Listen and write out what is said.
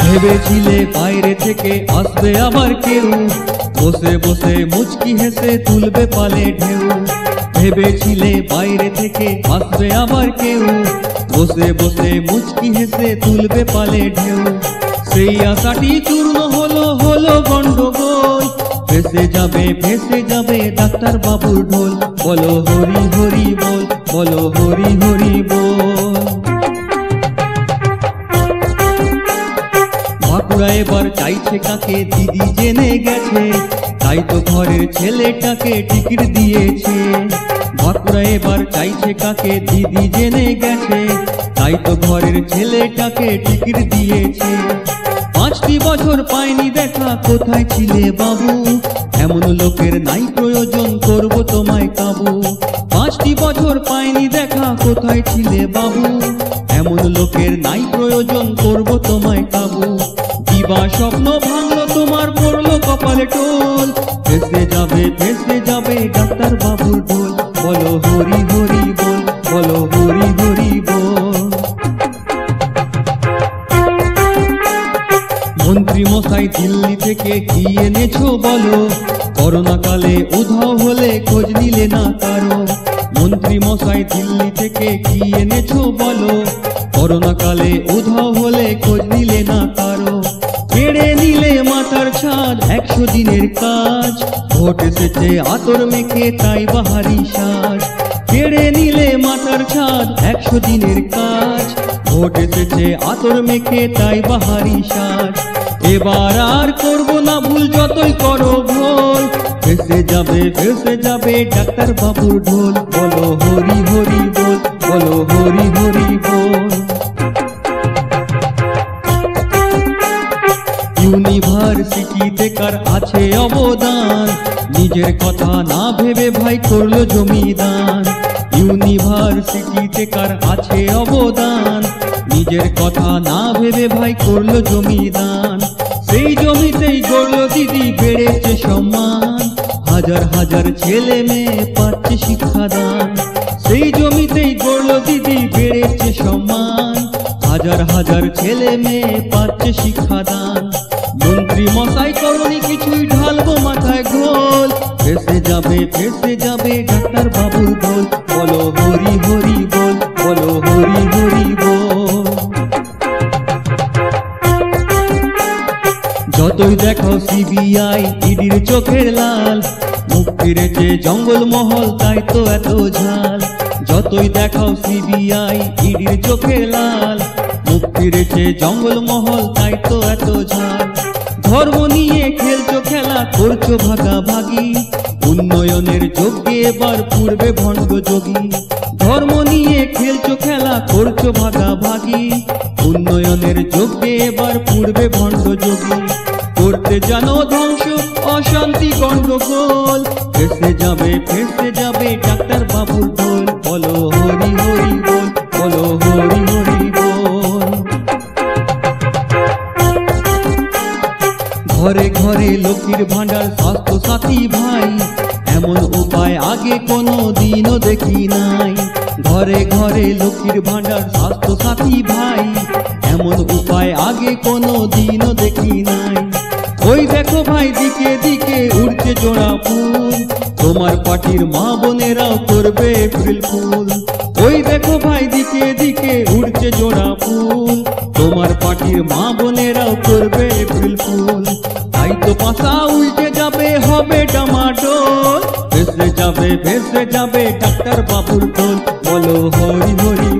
ভেবেছিলে বাইরে থেকে আসবে আবার কেউ, বসে বসে মুচকি হেসে তুলবে পালে ঢেউ। ভেবেছিলে বাইরে থেকে আসবে আবার কেউ, বসে বসে মুচকি হেসে তুলবে পালে ঢেউ। সেই আশাটি চূর্ণ হলো হলো গন্ডগোল, ভেসে যাবে ডাক্তার বাবুর ঢোল। বলো হরি হরি বল, বলো হরি হরি বল। বাঁকুড়া এবার চাইছে কাকে, দিদি জেনে গেছে, তাই তো ঘরের ছেলেটাকে টিকিট দিয়েছে। বাঁকুড়া এবার চাইছে কাকে, দিদি জেনে গেছে, তাই তো ঘরের ছেলেটাকে টিকিট দিয়েছে। 5টি বছর পাইনি দেখা, কোথায় ছিলে বাবু, এমন লোকের নাই প্রয়োজন, করব তোমায় কাবু। 5টি বছর পাইনি দেখা, কোথায় ছিলে বাবু, এমন লোকের নাই প্রয়োজন, করব তোমায় কাবু। দিবা স্বপ্ন ভাঙলো তোমার, পড়লো কপালে টোল, ভেসে যাবে ডাক্তার বাবুর ঢোল। বলো হরি হরি বল, বলো হরি হরি বল। মন্ত্রী মশাই দিল্লি থেকে কি এনেছো বলো, করোনা কালে উধাও হলে খোঁজ নিলে না কারো। মন্ত্রী মশাই দিল্লি থেকে কি এনেছো বলো, করোনা কালে উধাও হলে খোঁজ নিলে না কারো। কেড়ে নিলে মাথার ছাদ 100 দিনের কাজ, ভোট এসেছে আতর মেখে তাই বাহারি সাজ। কেড়ে নিলে মাথার ছাদ 100 দিনের কাজ, ভোট এসেছে আতর মেখে তাই বাহারি সাজ। এবার আর করবো না ভুল, যতই করো ভুল, ভেসে যাবে ডাক্তার বাবুর ঢোল। বলো হরি হরি বল, বলো হরি হরি বল। ইউনিভার্সিটিতে কার আছে অবদান, নিজের কথা না ভেবে ভাই করলো জমিদান। ইউনিভার্সিটিতে কার আছে অবদান, নিজের কথা না ভেবে ভাই করলো জমিদান। সেই জমিতেই গড়লো দিদি, বেড়েছে সম্মান, হাজার হাজার ছেলে মেয়ে পাচ্ছে শিক্ষাদান। সেই জমিতেই গড়লো দিদি, বেড়েছে সম্মান, হাজার হাজার ছেলে মেয়ে পাচ্ছে শিক্ষাদান। মন্ত্রী মশাই করনি কিছুই, ঢালবো মাথায় ঘোল, ভেসে যাবে ডাক্তার বাবুর ঢোল। বলো হরি হরি বল, বলো হরি হরি বল। যতই দেখো সিবিআই ইডির চোখের লাল, মুখ ফিরেছে জঙ্গলমহল তাই তো এত ঝাল। যতই দেখাও সিবিআই ইডির চোখের লাল, মুখ ফিরেছে জঙ্গলমহল তাই তো এত ঝাল। ধর্ম নিয়ে খেলছো খেলা, করছো ভাগাভাগি, উন্নয়নের যোগ্যে এবার পূর্বে ভণ্ড যোগী। ধর্ম নিয়ে খেলছো খেলা, করছো ভাগাভাগি, উন্নয়নের যোগ্যে এবার পূর্বে ভণ্ড যোগী। করতে জানো ধ্বংস অশান্তি গন্ডগোল, ভেসে যাবে ডাক্তার বাবুর ঢোল। বলো হরি হরি বল, বলো হরি হরি বল। ঘরে ঘরে লক্ষ্মীর ভান্ডার, স্বাস্থ্য সাথী ভাই, এমন উপায় আগে কোনো দিনও দেখি নাই। ঘরে ঘরে লক্ষ্মীর ভান্ডার, স্বাস্থ্য সাথী ভাই, এমন উপায় আগে কোনো দিনও দেখি নাই। ওই দেখো ভাই দিকে দিকে উড়ছে জোড়া ফুল, তোমার পার্টির মা বোনেরাও করবে এপ্রিল ফুল। ওই দেখো ভাই দিকে দিকে উড়ছে জোড়া ফুল, তোমার পার্টির মা বোনেরাও করবে এপ্রিল ফুল। তাই তো পাশা উল্টে যাবে, হবে ডামাডোল, ভেসে যাবে ডাক্তার বাবুর ঢোল। বলো হরি হরি।